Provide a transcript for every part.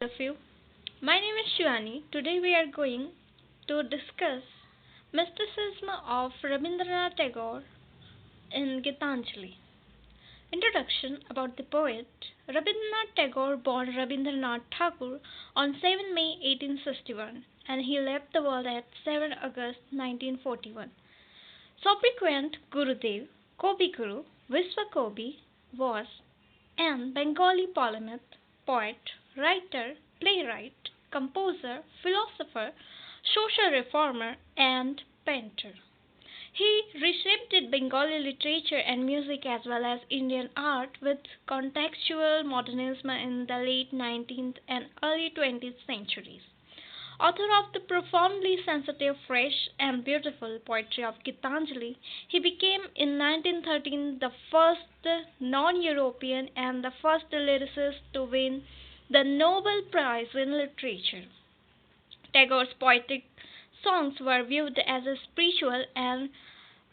of you. My name is Shivani. Today we are going to discuss mysticism of Rabindranath Tagore in Gitanjali. Introduction about the poet. Rabindranath Tagore born Rabindranath Thakur on 7 May 1861 and he left the world at 7 August 1941. Subsequent Gurudev, Kobi Guru, Viswakobi was an Bengali polymath, poet, writer, playwright, composer, philosopher, social reformer, and painter. He reshaped Bengali literature and music as well as Indian art with contextual modernism in the late 19th and early 20th centuries. Author of the profoundly sensitive, fresh, and beautiful poetry of Gitanjali, he became in 1913 the first non European and the first lyricist to win the Nobel Prize in Literature. Tagore's poetic songs were viewed as spiritual and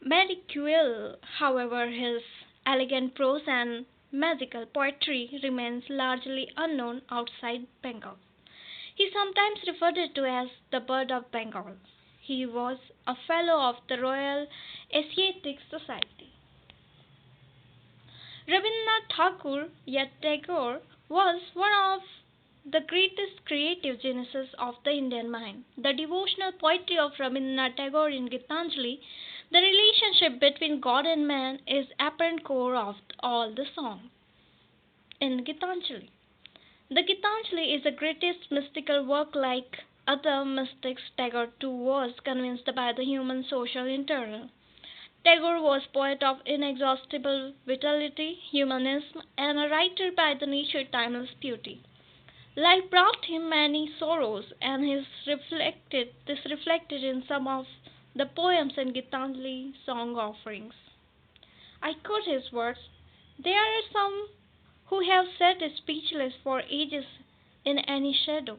medical, however, his elegant prose and magical poetry remains largely unknown outside Bengal. He sometimes referred to as the bird of Bengal. He was a fellow of the Royal Asiatic Society. Rabindranath Thakur, yet Tagore, was one of the greatest creative geniuses of the Indian mind. The devotional poetry of Rabindranath Tagore in Gitanjali, the relationship between God and man, is apparent core of all the songs in Gitanjali. The Gitanjali is the greatest mystical work like other mystics. Tagore too was convinced by the human social internal. Tagore was poet of inexhaustible vitality, humanism, and a writer by the nature timeless beauty. Life brought him many sorrows, and this reflected in some of the poems in Gitanjali song offerings. I quote his words: "There are some who have sat speechless for ages in any shadow.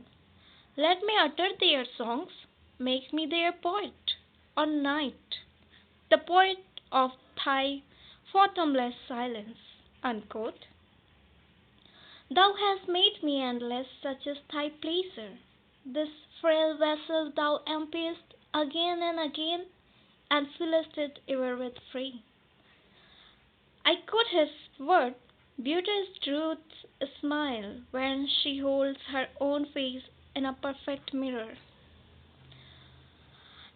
Let me utter their songs, make me their poet. On night, the poet of thy fathomless silence." Unquote. Thou hast made me endless, such is thy pleasure. This frail vessel thou emptiest again and again, and fillest it ever with free. I quote his word: "Beauty is truth's smile when she holds her own face in a perfect mirror."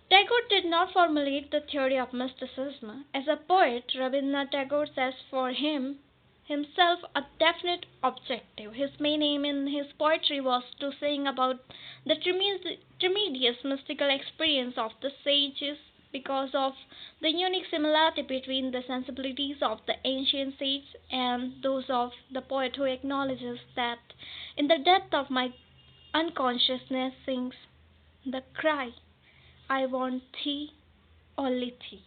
Tagore did not formulate the theory of mysticism. As a poet, Rabindranath Tagore says for himself a definite objective. His main aim in his poetry was to sing about the tremendous mystical experience of the sages because of the unique similarity between the sensibilities of the ancient sages and those of the poet who acknowledges that in the depth of my unconsciousness sings the cry, "I want thee, only thee."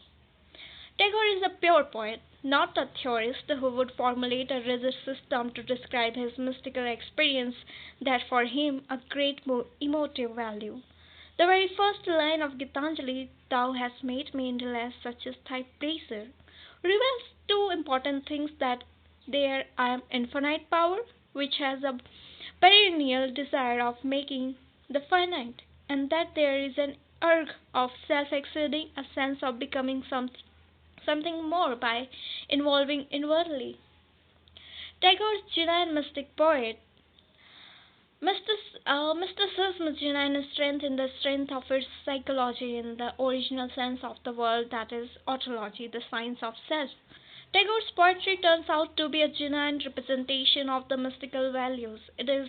Tagore is a pure poet, not a theorist who would formulate a rigid system to describe his mystical experience that for him a great emotive value. The very first line of Gitanjali, "Thou hast made me endless, such is thy pleasure," reveals two important things: that there I am infinite power, which has a perennial desire of making the finite, and that there is an urge of self-exceeding, a sense of becoming something more by involving inwardly. Tagore's genuine mystic poet mysticism's genuine strength in the strength of its psychology in the original sense of the word, that is, ontology, the science of self. Tagore's poetry turns out to be a genuine representation of the mystical values. It is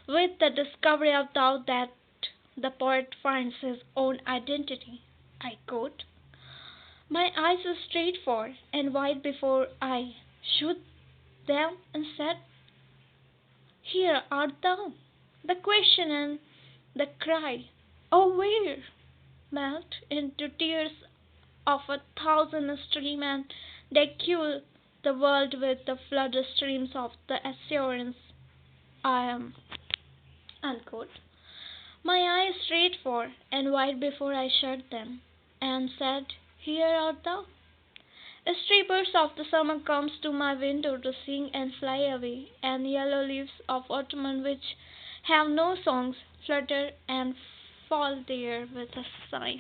with the discovery of doubt that the poet finds his own identity. I quote: "My eyes strayed far and wide before I shewed them and said, Here art thou. The question and the cry, Oh where? Melt into tears of a thousand stream and decule the world with the flood streams of the assurance I am." Unquote. My eyes strayed far and wide before I shut them, and said, Here art thou. Stray birds of the summer comes to my window to sing and fly away, and yellow leaves of autumn which have no songs, flutter and fall there with a sigh.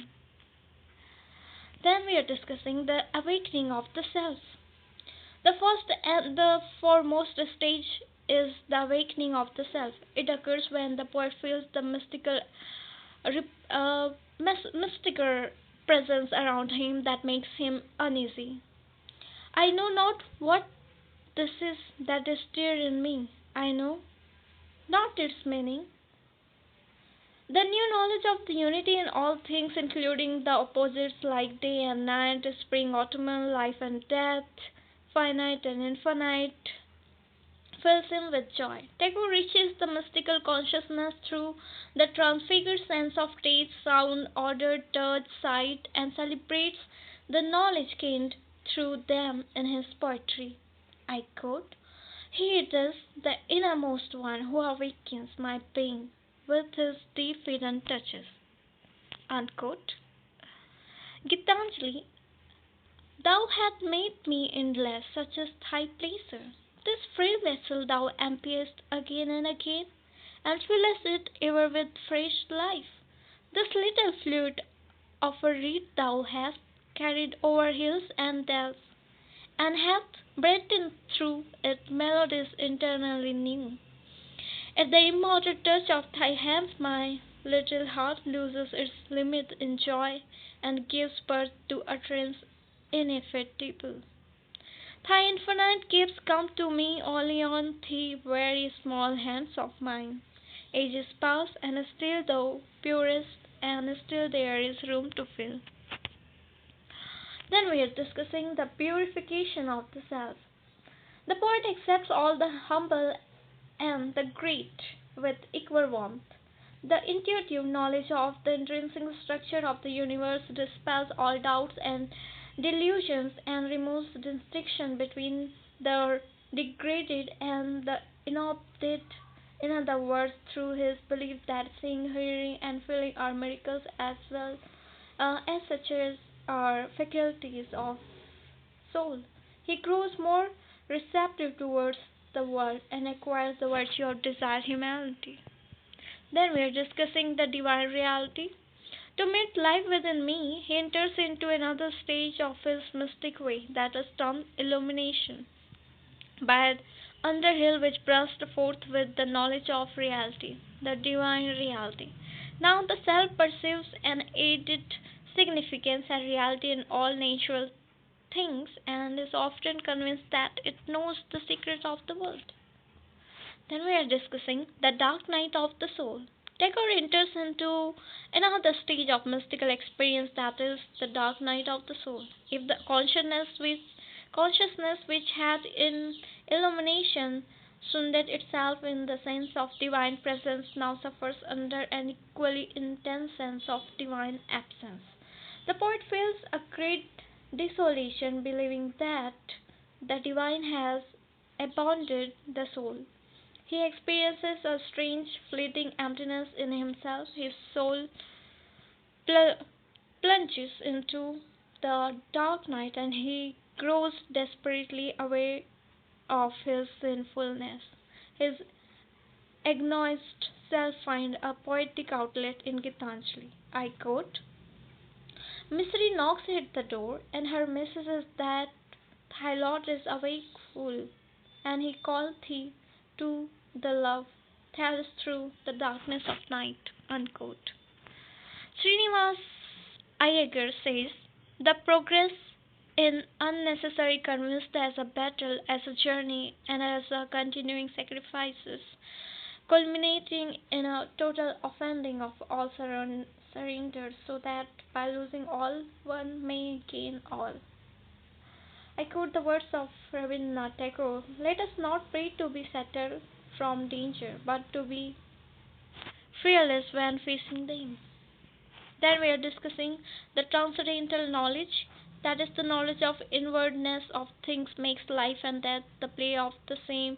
Then we are discussing the awakening of the self. The first and the foremost stage is the awakening of the self. It occurs when the poet feels the mystical presence around him that makes him uneasy. I know not what this is that is dear in me. I know not its meaning. The new knowledge of the unity in all things, including the opposites like day and night, spring, autumn, life and death, finite and infinite, fills him with joy. Tagore reaches the mystical consciousness through the transfigured sense of taste, sound, odor, touch, sight, and celebrates the knowledge gained through them in his poetry. I quote, "He it is, the innermost one, who awakens my being with his deep hidden touches." Unquote. Gitanjali, thou hast made me endless, such is thy pleasure. This frail vessel thou emptiest again and again, and fillest it ever with fresh life. This little fluid of a reed thou hast carried over hills and dales, and hast breathed through it melodies eternally new. At the immortal touch of thy hands my little heart loses its limit in joy, and gives birth to utterance ineffable. Thy infinite gifts come to me only on the very small hands of mine. Ages pass, and still thou purest, and still there is room to fill. Then we are discussing the purification of the self. The poet accepts all the humble and the great with equal warmth. The intuitive knowledge of the intrinsic structure of the universe dispels all doubts and delusions and removes the distinction between the degraded and the inopted. In other words, through his belief that seeing, hearing, and feeling are miracles as well as such as are faculties of soul, he grows more receptive towards the world and acquires the virtue of desire humanity. Then we are discussing the divine reality. To meet life within me, he enters into another stage of his mystic way, that is termed illumination, by an underhill which burst forth with the knowledge of reality, the divine reality. Now the self perceives an added significance and reality in all natural things, and is often convinced that it knows the secret of the world. Then we are discussing the dark night of the soul. Tagore enters into another stage of mystical experience, that is the dark night of the soul. If the consciousness which had in illumination sounded itself in the sense of divine presence now suffers under an equally intense sense of divine absence, the poet feels a great desolation, believing that the divine has abandoned the soul. He experiences a strange, fleeting emptiness in himself. His soul pl- plunges into the dark night, and he grows desperately aware of his sinfulness. His agonized self finds a poetic outlet in Gitanjali. I quote, "Misery knocks at the door, and her message is that thy Lord is awake full, and he called thee to the love that is through the darkness of night." Unquote. Srinivas Iyengar says, "The progress in unnecessary convinced as a battle, as a journey, and as a continuing sacrifices, culminating in a total offending of all surrender, so that by losing all one may gain all." I quote the words of Rabindranath Tagore: "Let us not pray to be sheltered from danger, but to be fearless when facing them." Then we are discussing the transcendental knowledge, that is the knowledge of inwardness of things makes life and death the play of the same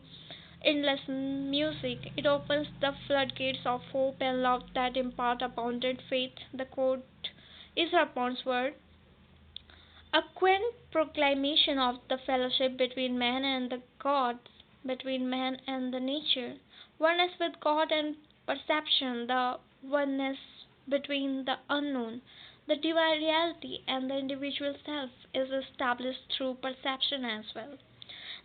endless music. It opens the floodgates of hope and love that impart abundant faith. The quote is Harpon's word: "A quaint proclamation of the fellowship between man and the gods, between man and the nature, oneness with God and perception, the oneness between the unknown, the divine reality, and the individual self is established through perception as well.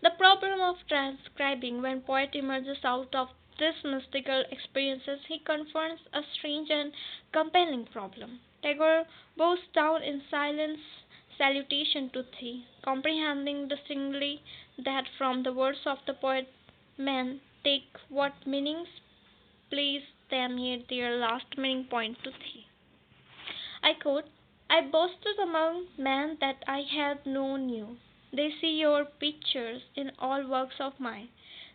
The problem of transcribing when poet emerges out of this mystical experiences, he confronts a strange and compelling problem. Tagore bows down in silence salutation to thee, comprehending distinctly that from the words of the poet men take what meanings please them, yet their last meaning point to thee. I quote, I boasted among men that I had known you. They see your pictures in all works of mine.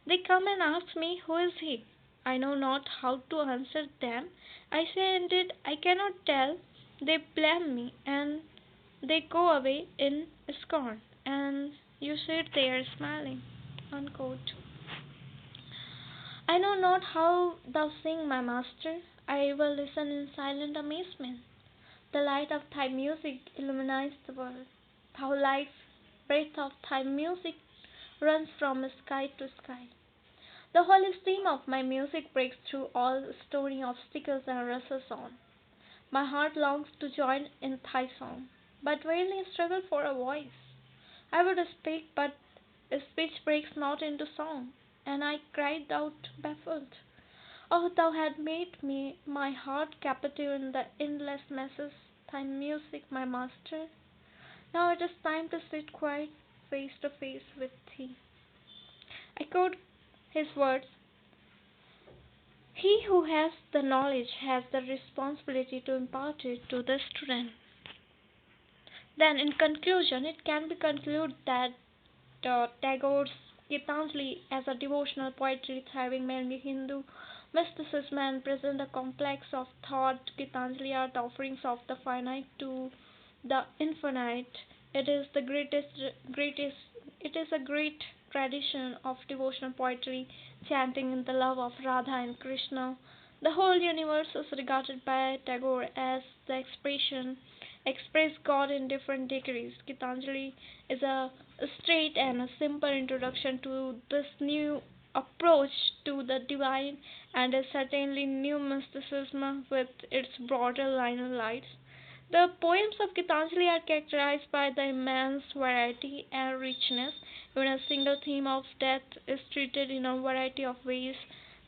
They come and ask me, who is he? I know not how to answer them. I say, indeed, I cannot tell. They blame me, and they go away in scorn, and you sit there smiling. Unquote. I know not how thou sing, my master. I will listen in silent amazement. The light of thy music illumines the world. Thou life breath of thy music runs from sky to sky. The holy stream of my music breaks through all stony obstacles and rushes on. My heart longs to join in thy song, but vainly struggle for a voice. I would speak, but speech breaks not into song, and I cried out baffled. Oh, thou had made me my heart captive in the endless masses, thy music, my master. Now it is time to sit quiet, face to face with thee. I quote his words. He who has the knowledge has the responsibility to impart it to the student. Then, in conclusion, it can be concluded that Tagore's Gitanjali, as a devotional poetry thriving mainly Hindu mysticism and present a complex of thought, Gitanjali are the offerings of the finite to the infinite. It is the greatest. It is a great tradition of devotional poetry, chanting in the love of Radha and Krishna. The whole universe is regarded by Tagore as the express God in different degrees. Gitanjali is a straight and a simple introduction to this new approach to the divine and is certainly new mysticism with its broader liner lights. The poems of Gitanjali are characterized by the immense variety and richness. Even a single theme of death is treated in a variety of ways.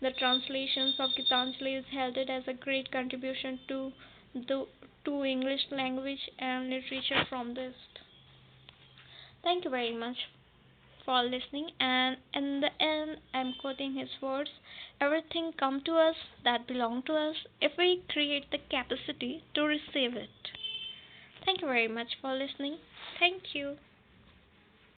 The translations of Gitanjali is heralded as a great contribution the to English language and literature from the East. Thank you very much for listening, and in the end I'm quoting his words, everything come to us that belong to us if we create the capacity to receive it. Thank you very much for listening. Thank you.